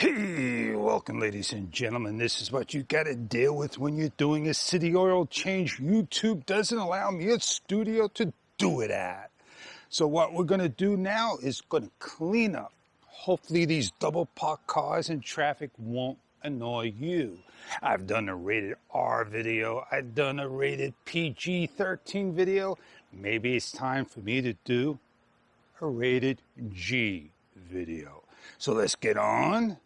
Hey, welcome ladies and gentlemen. This is what you got to deal with when you're doing a city oil change. YouTube doesn't allow me a studio to do it at. So what we're going to do now is going to clean up. Hopefully these double parked cars and traffic won't annoy you. I've done a rated R video. I've done a rated PG-13 video. Maybe it's time for me to do a rated G video. So let's get on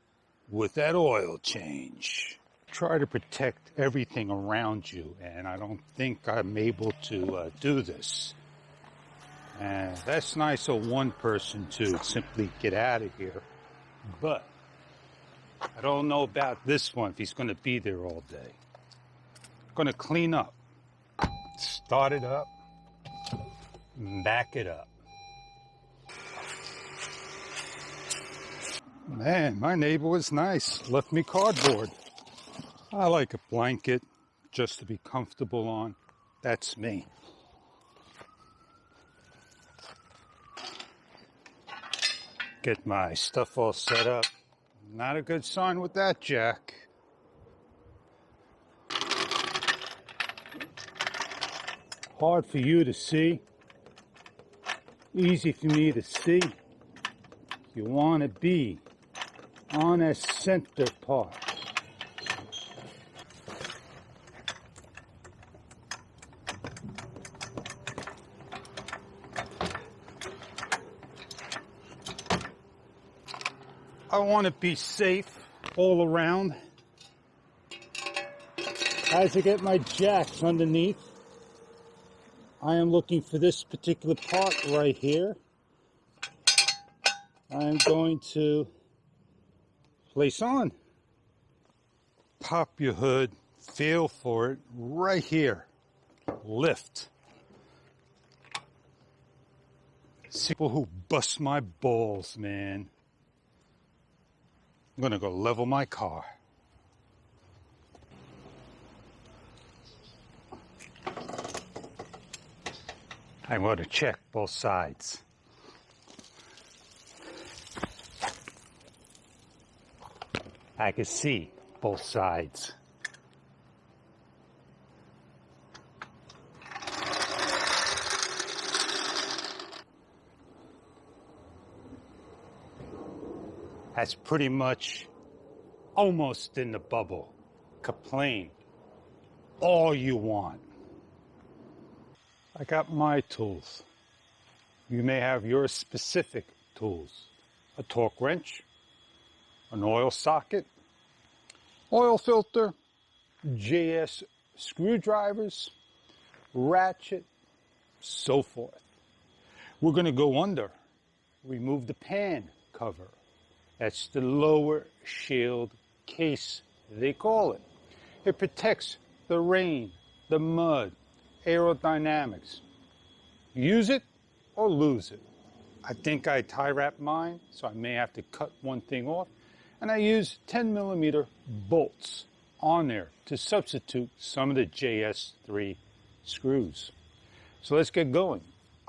with that oil change. Try to protect everything around you, and I don't think I'm able to do this. And that's nice of one person to simply get out of here, but I don't know about this one if he's going to be there all day. I'm going to clean up, start it up, back it up. Man, my neighbor was nice. Left me cardboard. I like a blanket just to be comfortable on. That's me. Get my stuff all set up. Not a good sign with that jack. Hard for you to see. Easy for me to see. You want to be on a center part. I want to be safe all around. As I get my jacks underneath, I am looking for this particular part right here. I'm going to place on. Pop your hood, feel for it right here. Lift. People who bust my balls, man. I'm gonna go level my car. I'm going to check both sides. I can see both sides. That's pretty much almost in the bubble. Complain all you want. I got my tools. You may have your specific tools. A torque wrench, an oil socket, oil filter, JS screwdrivers, ratchet, so forth. We're going to go under, remove the pan cover. That's the lower shield case, they call it. It protects the rain, the mud, aerodynamics. Use it or lose it. I think I tie wrap mine, so I may have to cut one thing off. And I use 10mm bolts on there to substitute some of the JS3 screws. So let's get going.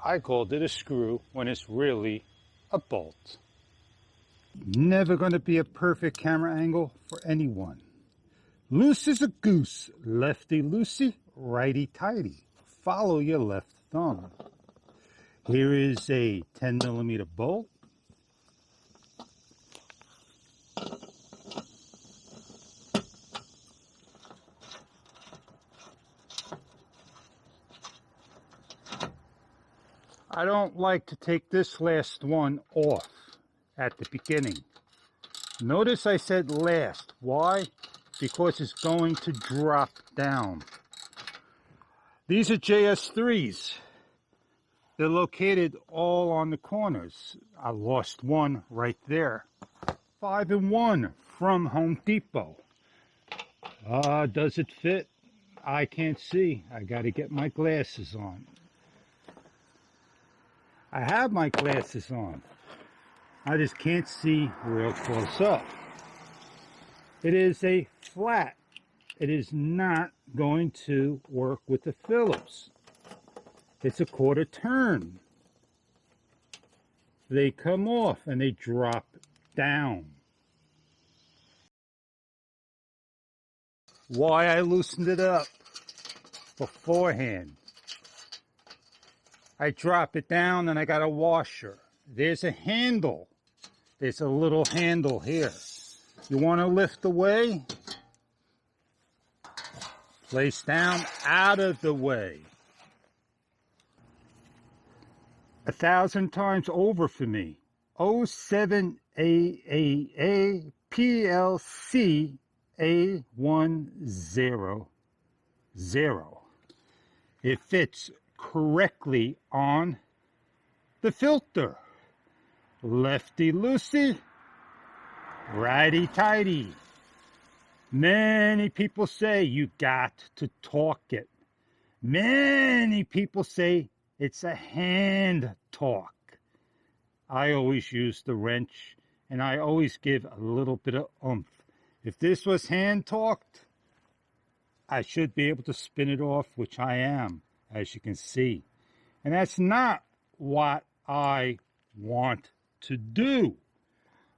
I called it a screw when it's really a bolt. Never going to be a perfect camera angle for anyone. Loose as a goose, lefty loosey, righty tighty. Follow your left thumb. Here is a 10mm bolt. I don't like to take this last one off at the beginning. Notice I said last. Why? Because it's going to drop down. These are JS3s. They're located all on the corners. I lost one right there. 5-in-1 from Home Depot. Does it fit? I can't see. I got to get my glasses on. I have my glasses on. I just can't see real close up. It is a flat. It is not going to work with the Phillips. It's a quarter turn. They come off and they drop down. why I loosened it up beforehand. I drop it down and I got a washer. There's a handle. There's a little handle here. You want to lift away? Place down, out of the way. 1,000 times over for me. 07AAA PLC A100. It fits correctly on the filter. Lefty loosey, righty tighty. Many people say you got to torque it. Many people say it's a hand torque. I always use the wrench, and I always give a little bit of oomph. If this was hand torqued, I should be able to spin it off, which I am, as you can see. And that's not what I want to do.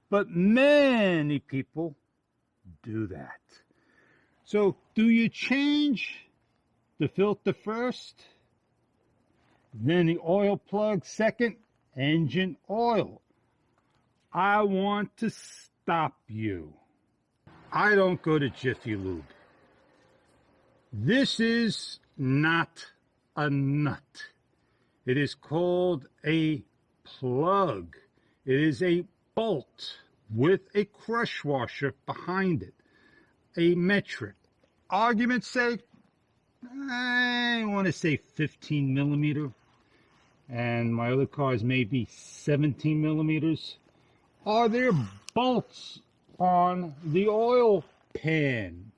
But many people do that. So, do you change the filter first? Then the oil plug second? Engine oil. I want to stop you. I don't go to Jiffy Lube. This is not a nut. It is called a plug. It is a bolt with a crush washer behind it. A metric. Argument's sake, I want to say 15 millimeter. And my other cars may be 17 millimeters. Are there bolts on the oil pan?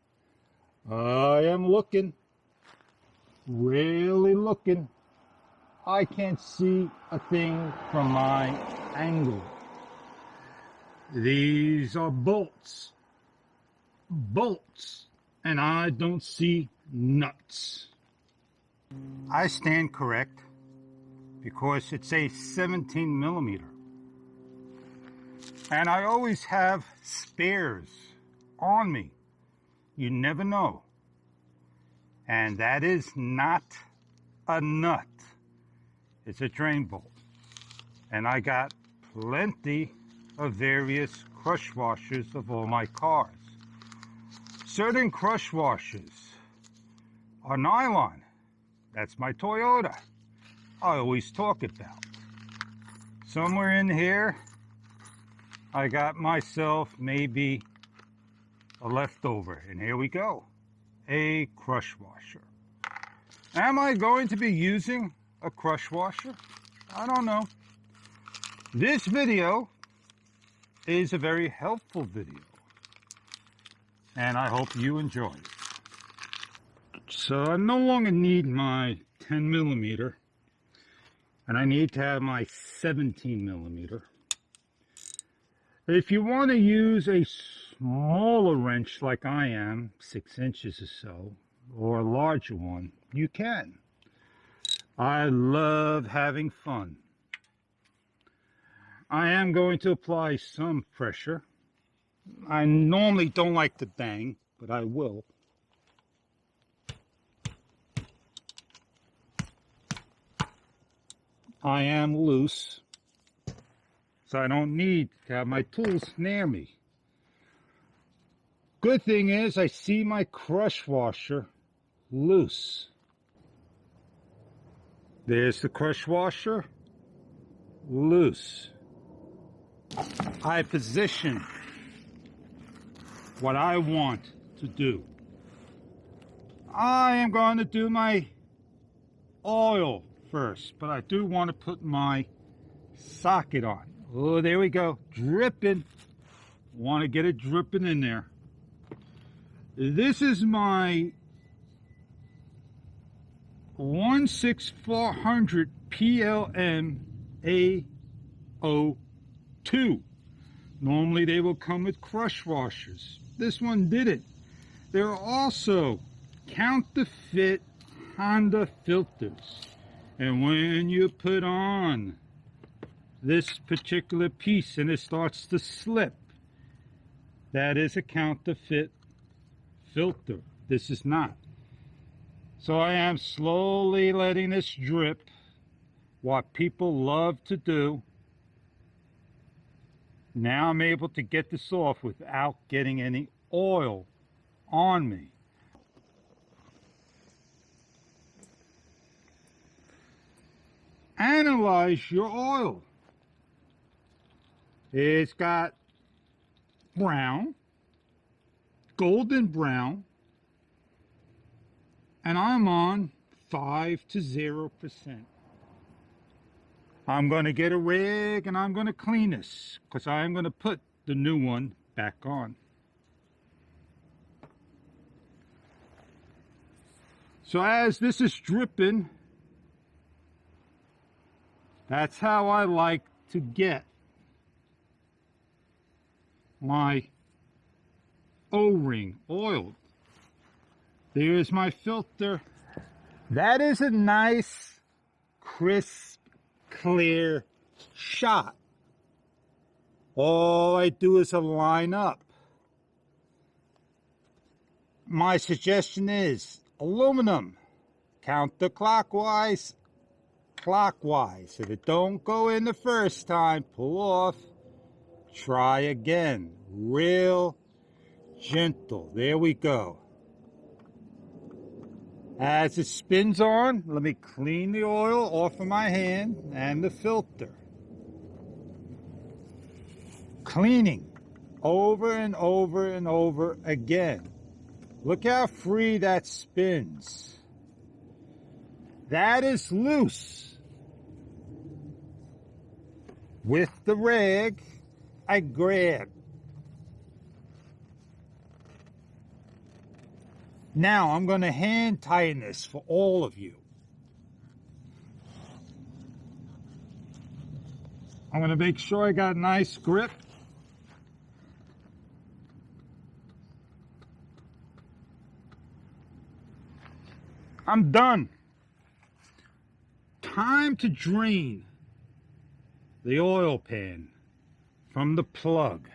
I am looking, really looking. I can't see a thing from my angle. These are bolts, and I don't see nuts. I stand correct, because it's a 17 millimeter. And I always have spares on me. You never know. And that is not a nut. It's a drain bolt. And I got plenty of various crush washers of all my cars. Certain crush washers are nylon. That's my Toyota. I always talk about. Somewhere in here, I got myself maybe a leftover, and here we go, a crush washer. Am I going to be using a crush washer? I don't know. This video is a very helpful video, and I hope you enjoy it. So I no longer need my 10 millimeter. And I need to have my 17 millimeter. If you want to use a smaller wrench like I am, 6 inches or so, or a larger one, you can. I love having fun. I am going to apply some pressure. I normally don't like to bang, but I will. I am loose, so I don't need to have my tools near me. Good thing is I see my crush washer loose. There's the crush washer, loose. I position what I want to do. I am going to do my oil first, but I do want to put my socket on. Oh, there we go, dripping. Want to get it dripping in there. This is my 16400 PLM A02. Normally they will come with crush washers. This one didn't. There are also counterfeit Honda filters. And when you put on this particular piece and it starts to slip, that is a counterfeit filter. this is not. So I am slowly letting this drip, what people love to do. Now I'm able to get this off without getting any oil on me. Analyze your oil. It's got brown, golden brown, and I'm on 5 to 0%. I'm going to get a rag and I'm going to clean this because I'm going to put the new one back on. So as this is dripping, that's how I like to get my O-ring oiled. There's my filter. That is a nice, crisp, clear shot. All I do is align up. My suggestion is aluminum, counterclockwise, clockwise. If it don't go in the first time, pull off, try again. Real gentle. There we go. As it spins on, let me clean the oil off of my hand and the filter. Cleaning over and over and over again. Look how free that spins. That is loose. With the rag, I grab. Now I'm going to hand tighten this for all of you. I'm going to make sure I got a nice grip. I'm done. Time to drain the oil pan from the plug.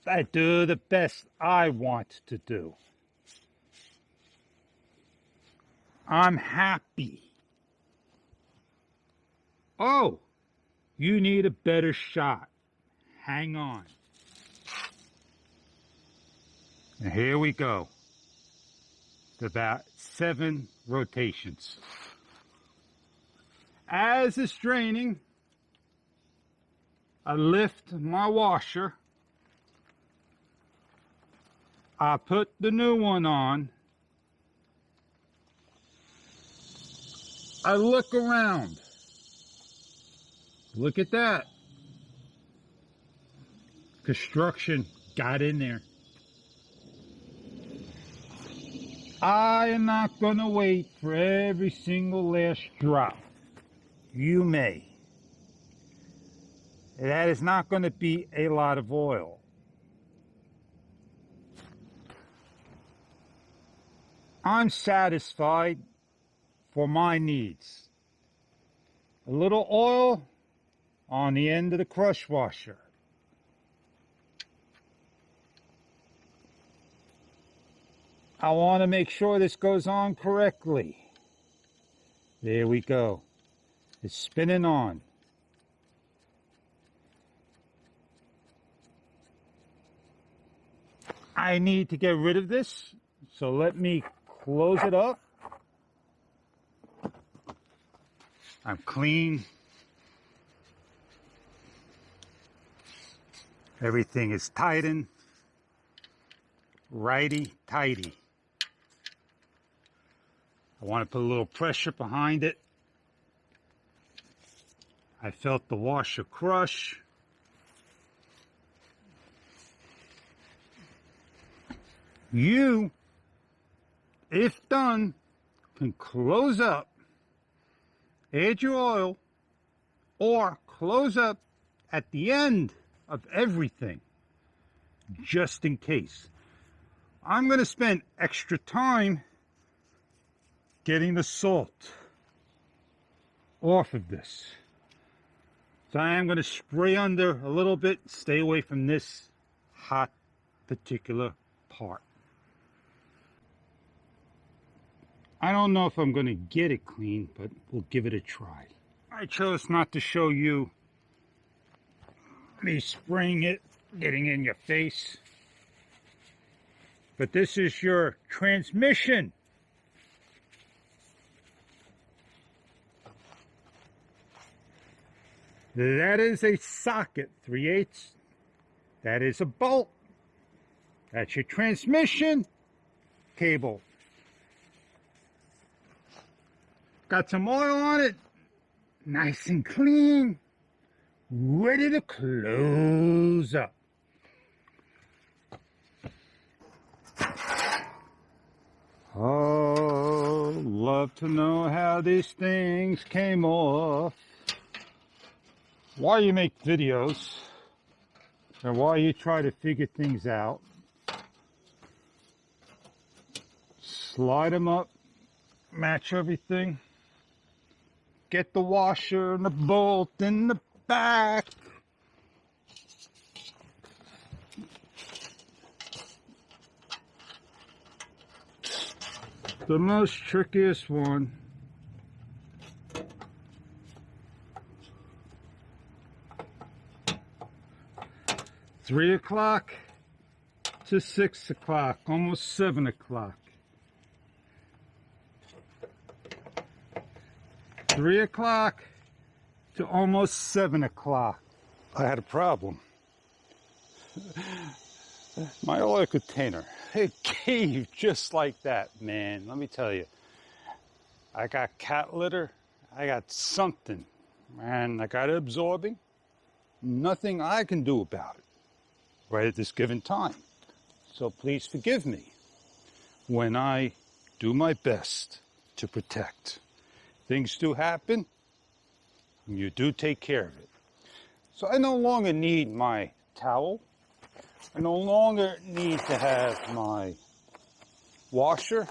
I do the best I want to do. I'm happy. Oh, you need a better shot. Hang on. And here we go. About 7 rotations. As it's draining, I lift my washer. I put the new one on. I look around. Look at that. Construction got in there. I am not going to wait for every single last drop. You may. That is not going to be a lot of oil. I'm satisfied for my needs. A little oil on the end of the crush washer. I want to make sure this goes on correctly. There we go. It's spinning on. I need to get rid of this, so let me close it up. I'm clean. Everything is tightened. Righty-tighty. I want to put a little pressure behind it. I felt the washer crush. You, if done, can close up, add your oil, or close up at the end of everything, just in case. I'm going to spend extra time getting the salt off of this. So I am going to spray under a little bit, stay away from this hot particular part. I don't know if I'm going to get it clean, but we'll give it a try. I chose not to show you me spraying it, getting in your face. But this is your transmission. That is a socket, 3/8. That is a bolt. That's your transmission cable. Got some oil on it, nice and clean, ready to close up. Oh, love to know how these things came off. While you make videos, and while you try to figure things out, slide them up, match everything, get the washer and the bolt in the back. The most trickiest one (3 o'clock to 6 o'clock, almost 7 o'clock). 3 o'clock to almost 7 o'clock. I had a problem. My oil container, it caved just like that, man. Let me tell you. I got cat litter. I got something. And I got it absorbing. Nothing I can do about it right at this given time. So please forgive me when I do my best to protect. Things do happen, and you do take care of it. So I no longer need my towel. I no longer need to have my washer,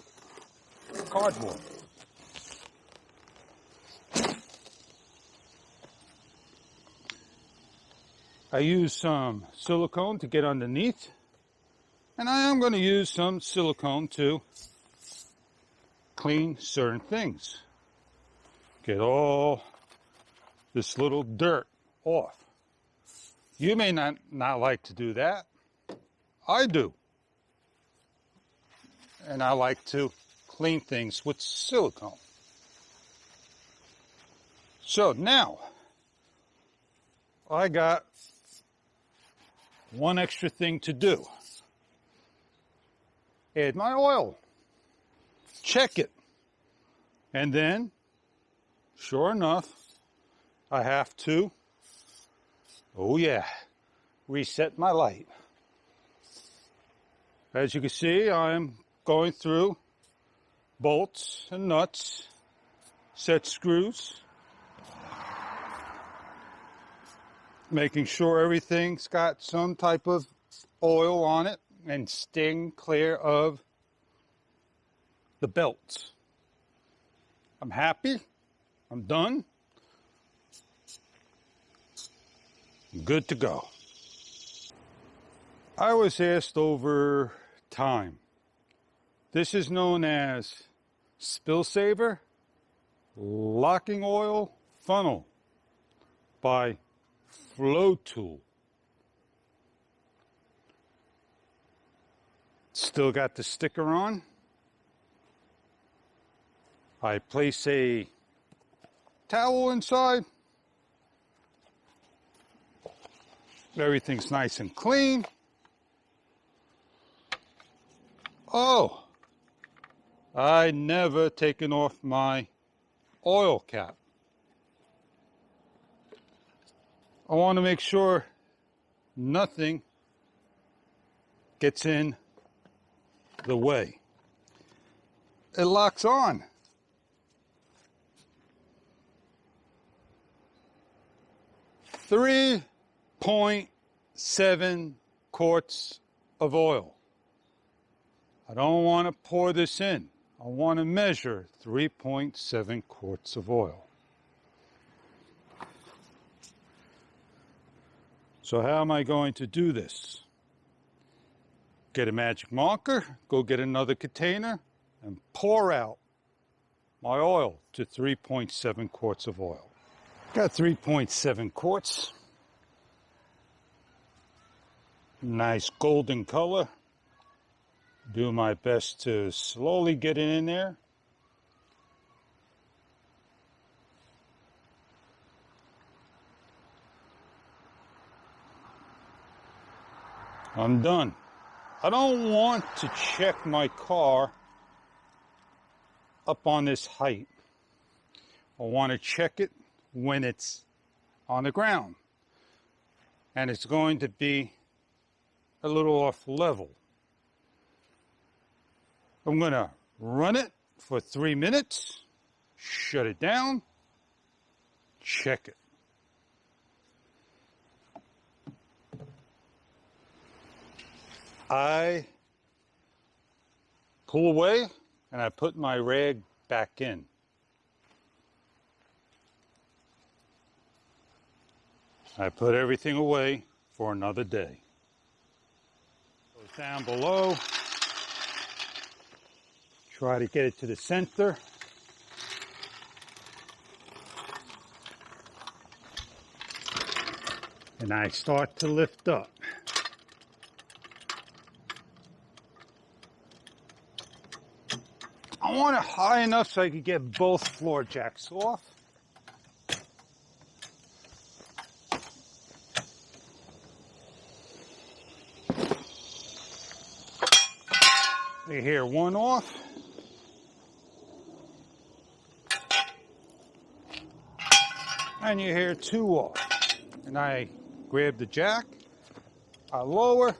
cardboard. I use some silicone to get underneath, and I am going to use some silicone to clean certain things. Get all this little dirt off. You may not like to do that. I do. And I like to clean things with silicone. So now, I got one extra thing to do. Add my oil. Check it. And then, sure enough, I have to, oh yeah, reset my light. As you can see, I'm going through bolts and nuts, set screws, making sure everything's got some type of oil on it and staying clear of the belts. I'm happy. I'm done. I'm good to go. I was asked over time. This is known as Spill Saver Locking Oil Funnel by Flow Tool. Still got the sticker on. I place a towel inside. Everything's nice and clean. Oh, I never taken off my oil cap. I want to make sure nothing gets in the way. It locks on. .7 quarts of oil. I don't want to pour this in. I want to measure 3.7 quarts of oil. So how am I going to do this? Get a magic marker, go get another container, and pour out my oil to 3.7 quarts of oil. Got 3.7 quarts. Nice golden color. Do my best to slowly get it in there. I'm done. I don't want to check my car up on this height. I want to check it when it's on the ground. And it's going to be a little off level. I'm going to run it for 3 minutes, shut it down, check it. I pull away and I put my rag back in. I put everything away for another day. Goes down below. Try to get it to the center. And I start to lift up. I want it high enough so I could get both floor jacks off. You hear one off. And you hear two off. And I grab the jack, I lower,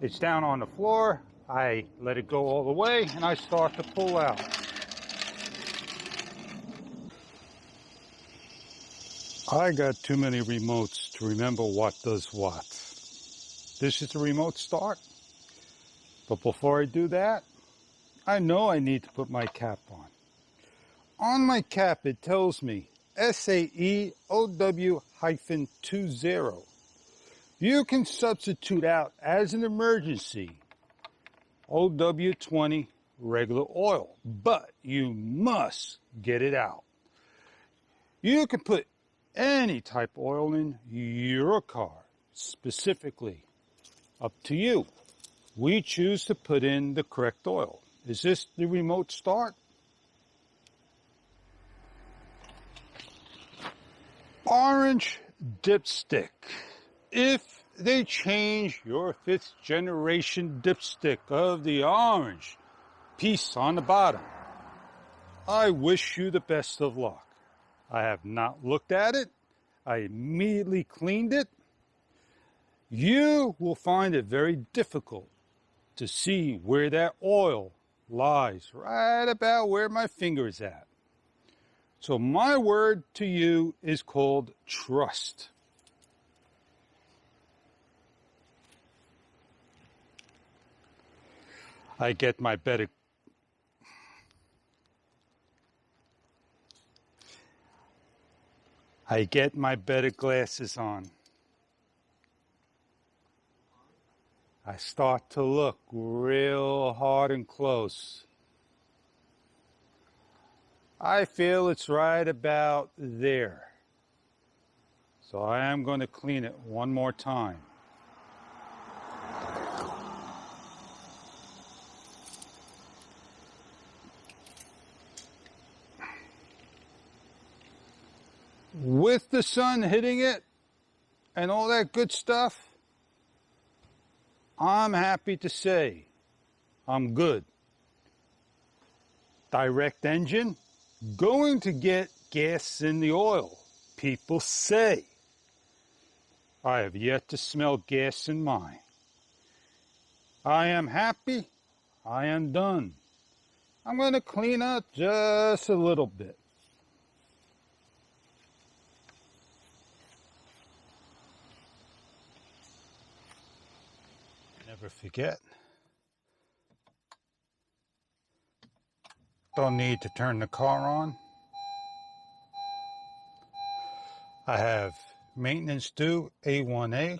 it's down on the floor, I let it go all the way, and I start to pull out. I got too many remotes to remember what does what. This is the remote start, but before I do that, I know I need to put my cap on. On my cap, it tells me SAEOW-20. You can substitute out as an emergency OW20 regular oil, but you must get it out. You can put any type of oil in your car, specifically up to you. We choose to put in the correct oil. Is this the remote start? Orange dipstick. If they change your 5th generation dipstick of the orange piece on the bottom, I wish you the best of luck. I have not looked at it. I immediately cleaned it. You will find it very difficult to see where that oil lies, right about where my finger is at. So my word to you is called trust. I get my better glasses on. I start to look real hard and close. I feel it's right about there. So I am going to clean it one more time. With the sun hitting it and all that good stuff, I'm happy to say I'm good. Direct engine, going to get gas in the oil, people say. I have yet to smell gas in mine. I am happy. I am done. I'm going to clean up just a little bit. Never forget. Don't need to turn the car on. I have maintenance due, A1A.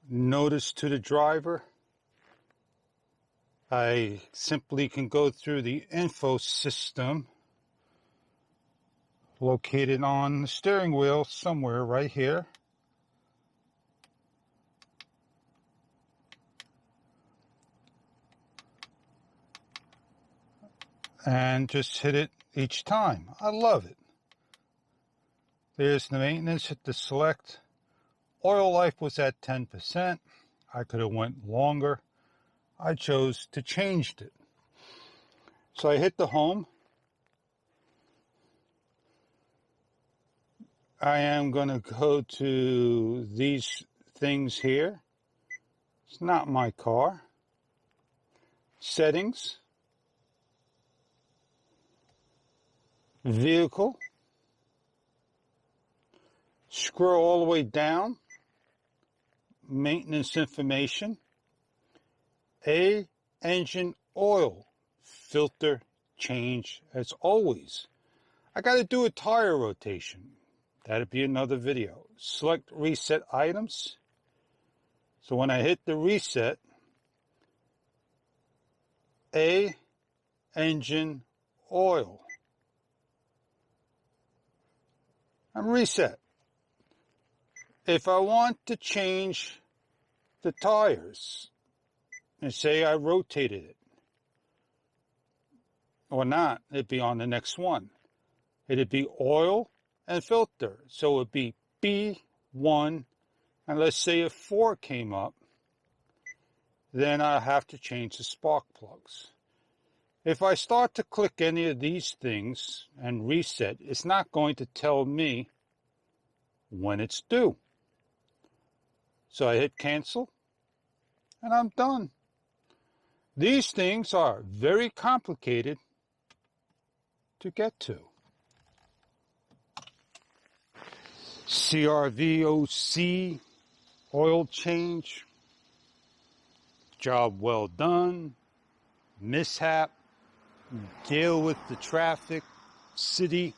Notice to the driver. I simply can go through the info system located on the steering wheel somewhere right here. And just hit it each time. I love it. There's the maintenance. Hit the select. Oil life was at 10%. I could have went longer. I chose to change it. So I hit the home. I am going to go to these things here. It's not my car. Settings. Vehicle. Scroll all the way down. Maintenance information. Engine oil filter change as always. I got to do a tire rotation. That'd be another video. Select reset items. So when I hit the reset, engine oil. And reset. If I want to change the tires, and say I rotated it, or not, it'd be on the next one. It'd be oil and filter. So it'd be B1, and let's say if 4 came up, then I have to change the spark plugs. If I start to click any of these things and reset, it's not going to tell me when it's due. So I hit cancel, and I'm done. These things are very complicated to get to. CRV OC, oil change, job well done, mishap, deal with the traffic, city,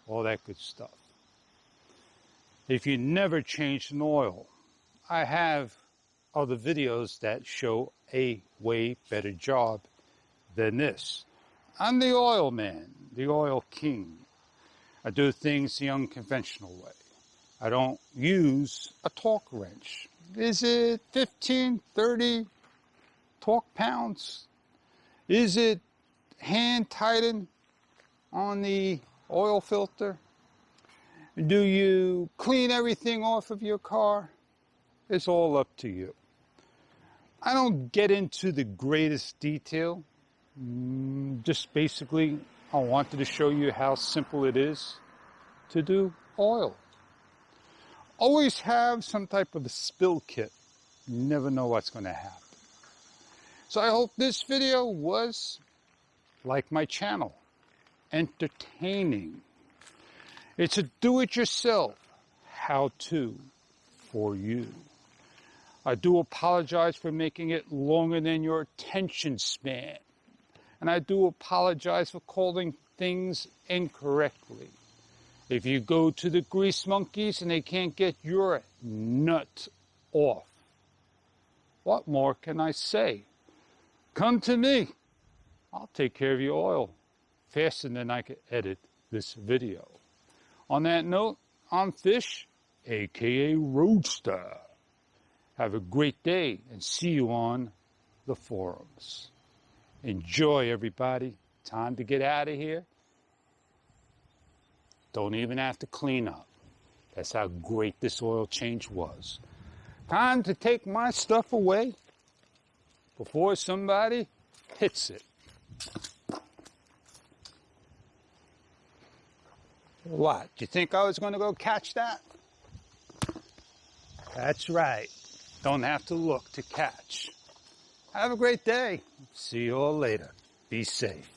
all that good stuff. If you never changed an oil, I have other videos that show a way better job than this. I'm the oil man, the oil king. I do things the unconventional way. I don't use a torque wrench. Is it 15, 30 torque pounds? Is it hand tighten on the oil filter? Do you clean everything off of your car? It's all up to you. I don't get into the greatest detail. Just basically, I wanted to show you how simple it is to do oil. Always have some type of a spill kit. You never know what's going to happen. So I hope this video was, like my channel, entertaining. It's a do-it-yourself how-to for you. I do apologize for making it longer than your attention span. And I do apologize for calling things incorrectly. If you go to the grease monkeys and they can't get your nut off, what more can I say? Come to me. I'll take care of your oil faster than I can edit this video. On that note, I'm Fish, aka Roadster. Have a great day and see you on the forums. Enjoy, everybody. Time to get out of here. Don't even have to clean up. That's how great this oil change was. Time to take my stuff away before somebody hits it. What? Do you think I was going to go catch that? That's right. Don't have to look to catch. Have a great day. See you all later. Be safe.